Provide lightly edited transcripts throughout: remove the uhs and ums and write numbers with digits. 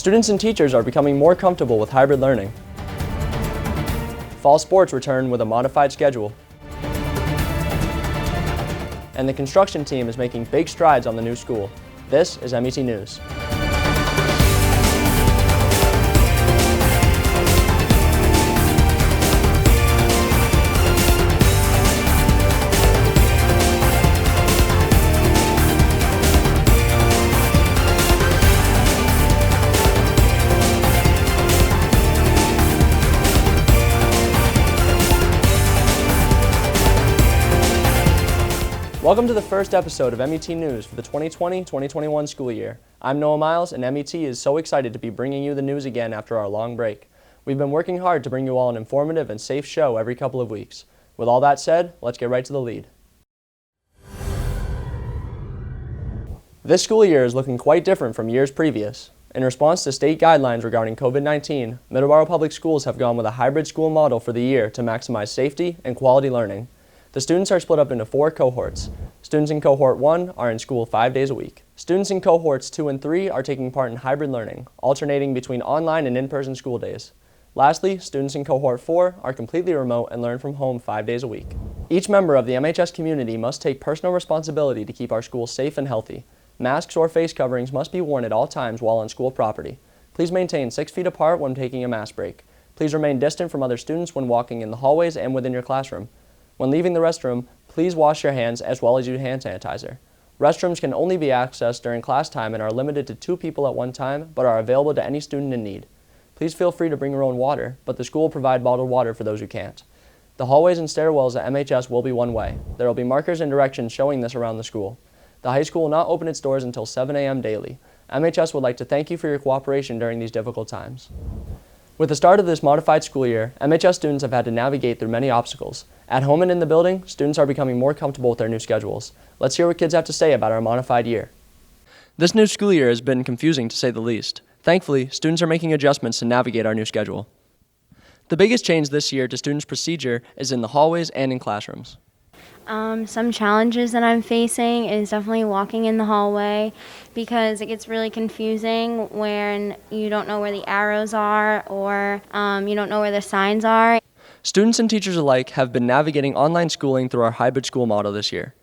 Students and teachers are becoming more comfortable with hybrid learning. Fall sports return with a modified schedule. And the construction team is making big strides on the new school. This is MET News. Welcome to the first episode of MET News for the 2020-2021 school year. I'm Noah Miles, and MET is so excited to be bringing you the news again after our long break. We've been working hard to bring you all an informative and safe show every couple of weeks. With all that said, let's get right to the lead. This school year is looking quite different from years previous. In response to state guidelines regarding COVID-19, Middleboro Public Schools have gone with a hybrid school model for the year to maximize safety and quality learning. The students are split up into 4 cohorts. Students in Cohort 1 are in school 5 days a week. Students in Cohorts 2 and 3 are taking part in hybrid learning, alternating between online and in-person school days. Lastly, students in Cohort 4 are completely remote and learn from home 5 days a week. Each member of the MHS community must take personal responsibility to keep our schools safe and healthy. Masks or face coverings must be worn at all times while on school property. Please maintain 6 feet apart when taking a mask break. Please remain distant from other students when walking in the hallways and within your classroom. When leaving the restroom, please wash your hands as well as use hand sanitizer. Restrooms can only be accessed during class time and are limited to 2 people at one time, but are available to any student in need. Please feel free to bring your own water, but the school will provide bottled water for those who can't. The hallways and stairwells at MHS will be one way. There will be markers and directions showing this around the school. The high school will not open its doors until 7 a.m. daily. MHS would like to thank you for your cooperation during these difficult times. With the start of this modified school year, MHS students have had to navigate through many obstacles. At home and in the building, students are becoming more comfortable with their new schedules. Let's hear what kids have to say about our modified year. This new school year has been confusing to say the least. Thankfully, students are making adjustments to navigate our new schedule. The biggest change this year to students' procedure is in the hallways and in classrooms. Some challenges that I'm facing is definitely walking in the hallway because it gets really confusing when you don't know where the arrows are or you don't know where the signs are. Students and teachers alike have been navigating online schooling through our hybrid school model this year.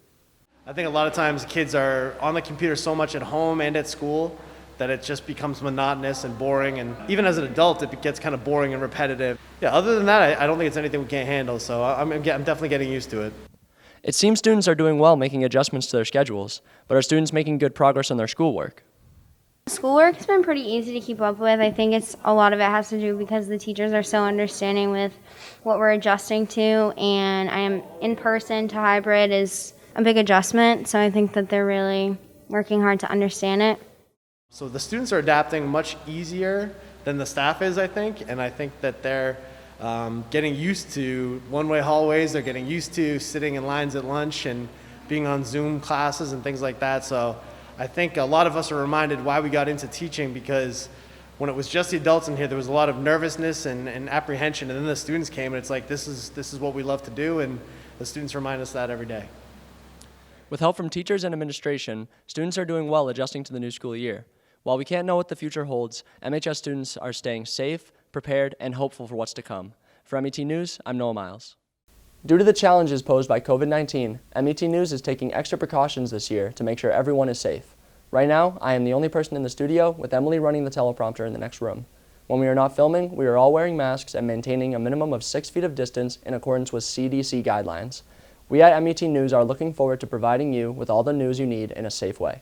I think a lot of times kids are on the computer so much at home and at school that it just becomes monotonous and boring, and even as an adult it gets kind of boring and repetitive. Yeah, other than that, I don't think it's anything we can't handle, so I'm definitely getting used to it. It seems students are doing well making adjustments to their schedules, but are students making good progress on their schoolwork? Schoolwork's been pretty easy to keep up with. I think a lot of it has to do because the teachers are so understanding with what we're adjusting to, and I am in person to hybrid is a big adjustment, so I think that they're really working hard to understand it. So the students are adapting much easier than the staff is, I think, and I think that they're getting used to one-way hallways. They're getting used to sitting in lines at lunch and being on Zoom classes and things like that. So I think a lot of us are reminded why we got into teaching, because when it was just the adults in here, there was a lot of nervousness and apprehension, and then the students came and it's like, this is what we love to do, and the students remind us that every day. With help from teachers and administration, students are doing well adjusting to the new school year. While we can't know what the future holds, MHS students are staying safe, prepared, and hopeful for what's to come. For MET News, I'm Noah Miles. Due to the challenges posed by COVID-19, MET News is taking extra precautions this year to make sure everyone is safe. Right now, I am the only person in the studio, with Emily running the teleprompter in the next room. When we are not filming, we are all wearing masks and maintaining a minimum of 6 feet of distance in accordance with CDC guidelines. We at MET News are looking forward to providing you with all the news you need in a safe way.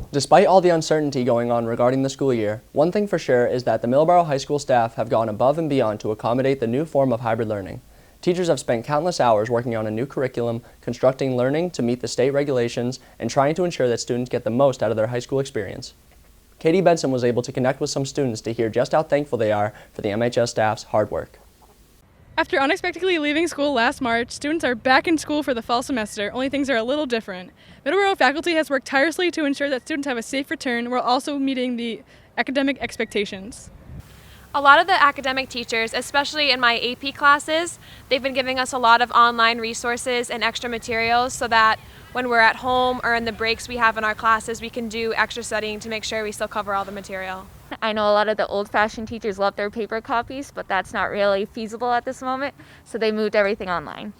Despite all the uncertainty going on regarding the school year, one thing for sure is that the Middleboro High School staff have gone above and beyond to accommodate the new form of hybrid learning. Teachers have spent countless hours working on a new curriculum, constructing learning to meet the state regulations, and trying to ensure that students get the most out of their high school experience. Katie Benson was able to connect with some students to hear just how thankful they are for the MHS staff's hard work. After unexpectedly leaving school last March, students are back in school for the fall semester, only things are a little different. Middleboro faculty has worked tirelessly to ensure that students have a safe return while also meeting the academic expectations. A lot of the academic teachers, especially in my AP classes, they've been giving us a lot of online resources and extra materials so that when we're at home or in the breaks we have in our classes, we can do extra studying to make sure we still cover all the material. I know a lot of the old-fashioned teachers love their paper copies, but that's not really feasible at this moment, so they moved everything online.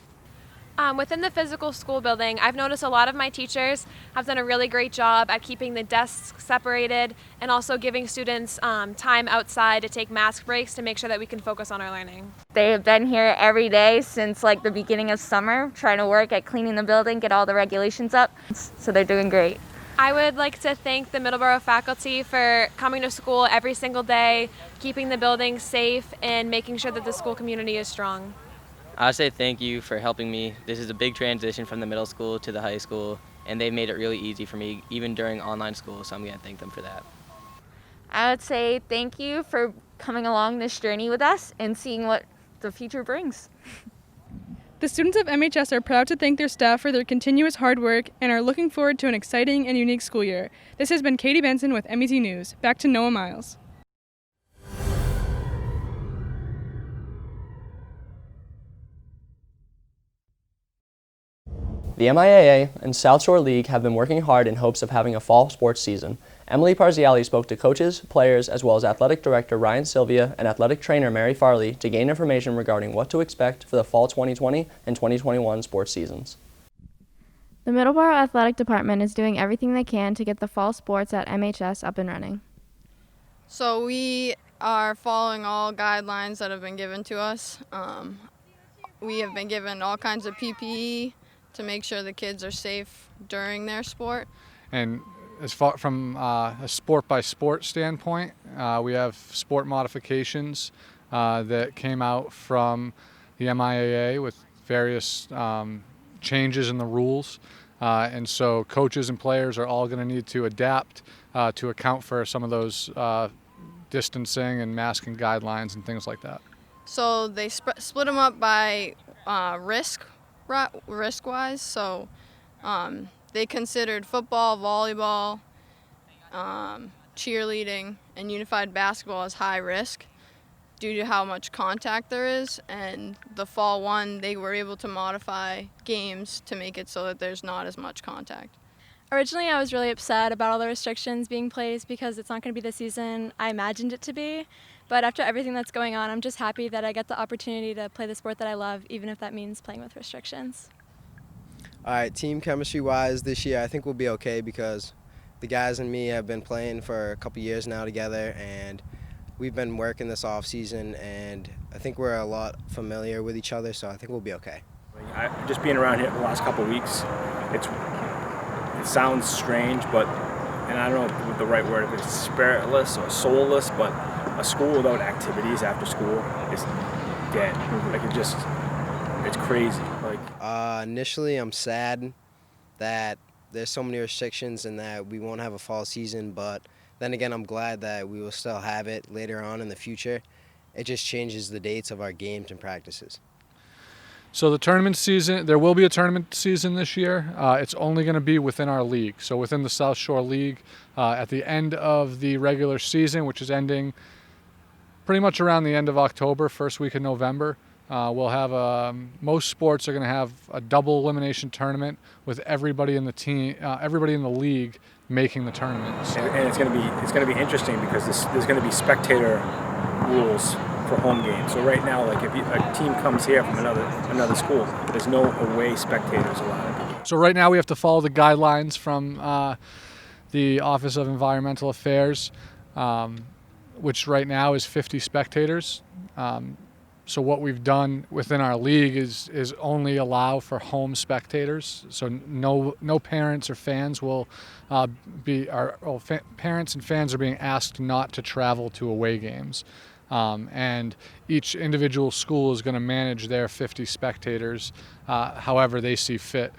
Within the physical school building, I've noticed a lot of my teachers have done a really great job at keeping the desks separated and also giving students time outside to take mask breaks to make sure that we can focus on our learning. They have been here every day since like the beginning of summer, trying to work at cleaning the building, get all the regulations up, so they're doing great. I would like to thank the Middleboro faculty for coming to school every single day, keeping the building safe, and making sure that the school community is strong. I would say thank you for helping me. This is a big transition from the middle school to the high school, and they made it really easy for me, even during online school, so I'm going to thank them for that. I would say thank you for coming along this journey with us and seeing what the future brings. The students of MHS are proud to thank their staff for their continuous hard work and are looking forward to an exciting and unique school year. This has been Katie Benson with MET News. Back to Noah Miles. The MIAA and South Shore League have been working hard in hopes of having a fall sports season. Emily Parziali spoke to coaches, players, as well as athletic director Ryan Sylvia and athletic trainer Mary Farley to gain information regarding what to expect for the fall 2020 and 2021 sports seasons. The Middleboro Athletic Department is doing everything they can to get the fall sports at MHS up and running. So we are following all guidelines that have been given to us. We have been given all kinds of PPE to make sure the kids are safe during their sport. And as far from a sport by sport standpoint, we have sport modifications that came out from the MIAA with various changes in the rules. And so coaches and players are all going to need to adapt to account for some of those distancing and masking guidelines and things like that. So they split them up by risk-wise. So they considered football, volleyball, cheerleading, and unified basketball as high risk due to how much contact there is. And the fall one, they were able to modify games to make it so that there's not as much contact. Originally, I was really upset about all the restrictions being placed because it's not going to be the season I imagined it to be. But after everything that's going on, I'm just happy that I get the opportunity to play the sport that I love, even if that means playing with restrictions. All right, team chemistry-wise this year, I think we'll be okay because the guys and me have been playing for a couple years now together, and we've been working this off-season, and I think we're a lot familiar with each other, so I think we'll be okay. Just being around here the last couple of weeks, it sounds strange, but, and I don't know the right word, if it's spiritless or soulless, but a school without activities after school is dead. Like it's crazy. Initially, I'm sad that there's so many restrictions and that we won't have a fall season, but then again, I'm glad that we will still have it later on in the future. It just changes the dates of our games and practices. So the tournament season, there will be a tournament season this year. It's only going to be within our league. So within the South Shore League, at the end of the regular season, which is ending pretty much around the end of October, first week of November, we'll have most sports are going to have a double elimination tournament with everybody in the team, everybody in the league making the tournament. So. And it's going to be interesting because there's going to be spectator rules for home games. So right now, like if a team comes here from another school, there's no away spectators allowed. So right now we have to follow the guidelines from the Office of Environmental Affairs, which right now is 50 spectators. So what we've done within our league is only allow for home spectators. So no parents or fans will parents and fans are being asked not to travel to away games. And each individual school is going to manage their 50 spectators however they see fit.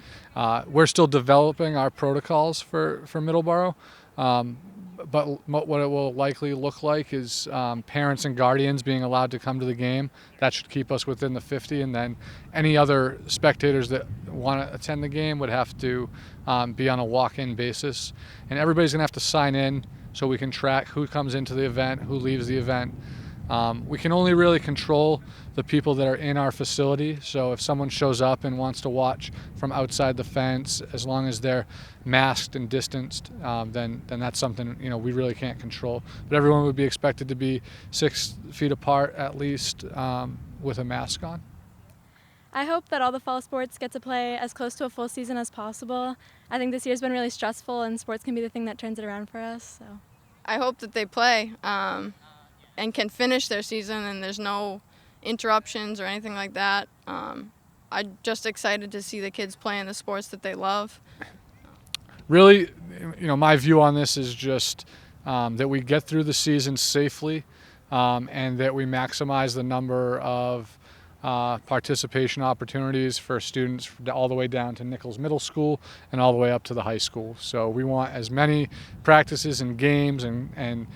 We're still developing our protocols for Middleboro, but what it will likely look like is parents and guardians being allowed to come to the game. That should keep us within the 50, and then any other spectators that want to attend the game would have to be on a walk-in basis. And everybody's going to have to sign in so we can track who comes into the event, who leaves the event. We can only really control the people that are in our facility. So if someone shows up and wants to watch from outside the fence, as long as they're masked and distanced, then that's something we really can't control. But everyone would be expected to be 6 feet apart at least, with a mask on. I hope that all the fall sports get to play as close to a full season as possible. I think this year's been really stressful, and sports can be the thing that turns it around for us. So I hope that they play and can finish their season and there's no interruptions or anything like that. I'm just excited to see the kids playing the sports that they love. Really, my view on this is just that we get through the season safely, and that we maximize the number of participation opportunities for students all the way down to Nichols Middle School and all the way up to the high school. So we want as many practices and games and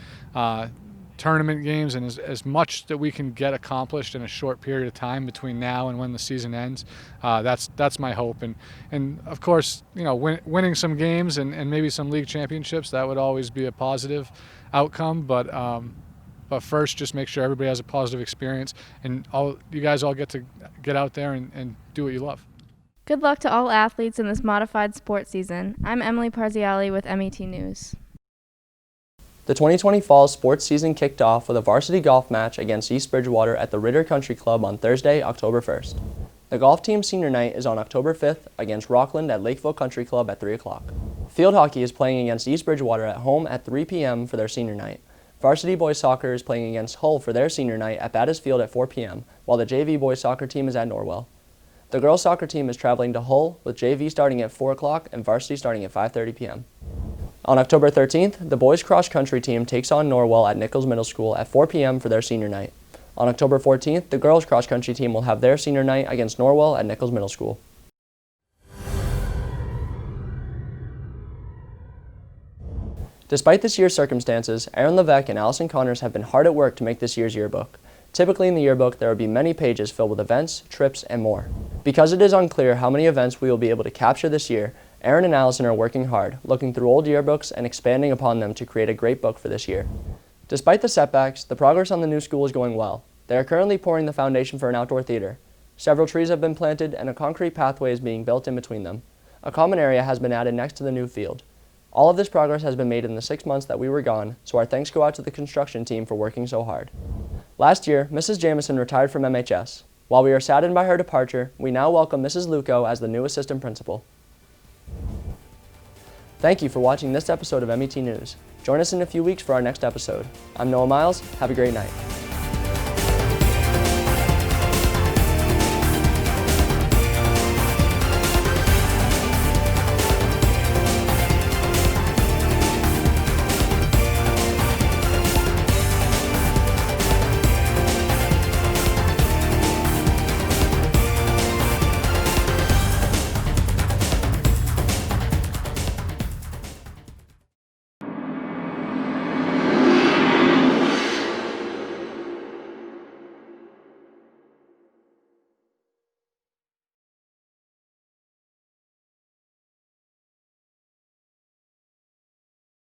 tournament games and as much that we can get accomplished in a short period of time between now and when the season ends. That's my hope. And of course, winning some games and maybe some league championships, that would always be a positive outcome. But first, just make sure everybody has a positive experience, and you guys all get to get out there and do what you love. Good luck to all athletes in this modified sports season. I'm Emily Parziali with MET News. The 2020 fall sports season kicked off with a varsity golf match against East Bridgewater at the Ritter Country Club on Thursday, October 1st. The golf team's senior night is on October 5th against Rockland at Lakeville Country Club at 3 o'clock. Field hockey is playing against East Bridgewater at home at 3 p.m. for their senior night. Varsity boys soccer is playing against Hull for their senior night at Battis Field at 4 p.m., while the JV boys soccer team is at Norwell. The girls soccer team is traveling to Hull, with JV starting at 4 o'clock and varsity starting at 5:30 p.m. On October 13th, the boys cross country team takes on Norwell at Nichols Middle School at 4 p.m. for their senior night. On October 14th, the girls cross country team will have their senior night against Norwell at Nichols Middle School. Despite this year's circumstances, Aaron Levesque and Allison Connors have been hard at work to make this year's yearbook. Typically in the yearbook, there will be many pages filled with events, trips, and more. Because it is unclear how many events we will be able to capture this year, Aaron and Allison are working hard, looking through old yearbooks and expanding upon them to create a great book for this year. Despite the setbacks, the progress on the new school is going well. They are currently pouring the foundation for an outdoor theater. Several trees have been planted and a concrete pathway is being built in between them. A common area has been added next to the new field. All of this progress has been made in the 6 months that we were gone, so our thanks go out to the construction team for working so hard. Last year, Mrs. Jamison retired from MHS. While we are saddened by her departure, we now welcome Mrs. Luco as the new assistant principal. Thank you for watching this episode of MET News. Join us in a few weeks for our next episode. I'm Noah Miles. Have a great night.